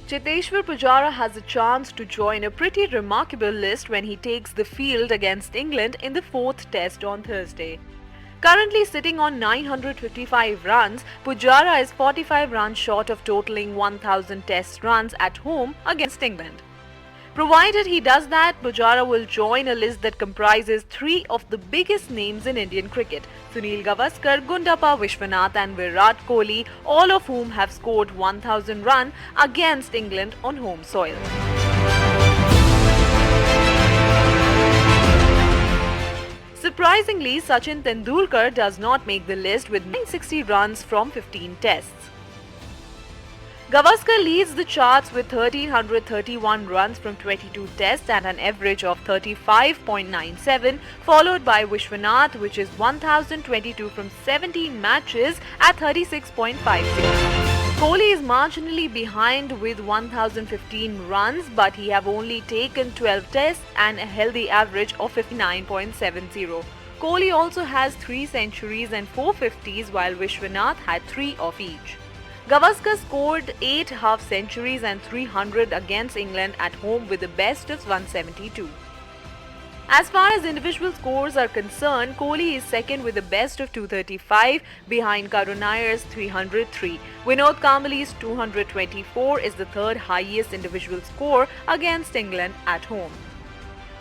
Cheteshwar Pujara has a chance to join a pretty remarkable list when he takes the field against England in the fourth test on Thursday. Currently sitting on 955 runs, Pujara is 45 runs short of totaling 1000 test runs at home against England. Provided he does that, Pujara will join a list that comprises three of the biggest names in Indian cricket: Sunil Gavaskar, Gundappa Vishwanath and Virat Kohli, all of whom have scored 1000 runs against England on home soil. Surprisingly, Sachin Tendulkar does not make the list with 960 runs from 15 tests. Gavaskar leads the charts with 1331 runs from 22 tests and an average of 35.97, followed by Vishwanath, which is 1022 from 17 matches at 36.50. Kohli is marginally behind with 1015 runs, but he have only taken 12 tests and a healthy average of 59.70. Kohli also has 3 centuries and 4 50s, while Vishwanath had 3 of each. Gavaskar scored 8 half-centuries and 300 against England at home with a best of 172. As far as individual scores are concerned, Kohli is second with a best of 235 behind Karun Nayar's 303. Vinod Kambly's 224 is the third highest individual score against England at home.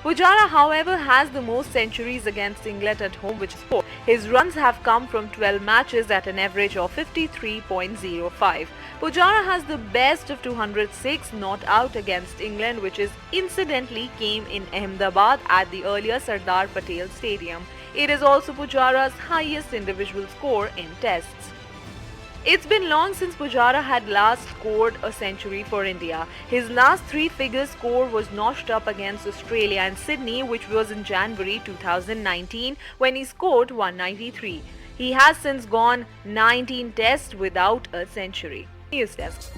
Pujara, however, has the most centuries against England at home, which is 4. His runs have come from 12 matches at an average of 53.05. Pujara has the best of 206 not out against England, which is incidentally came in Ahmedabad at the earlier Sardar Patel Stadium. It is also Pujara's highest individual score in tests. It's been long since Pujara had last scored a century for India. His last 3-figure score was notched up against Australia and Sydney, which was in January 2019 when he scored 193. He has since gone 19 tests without a century. News Desk.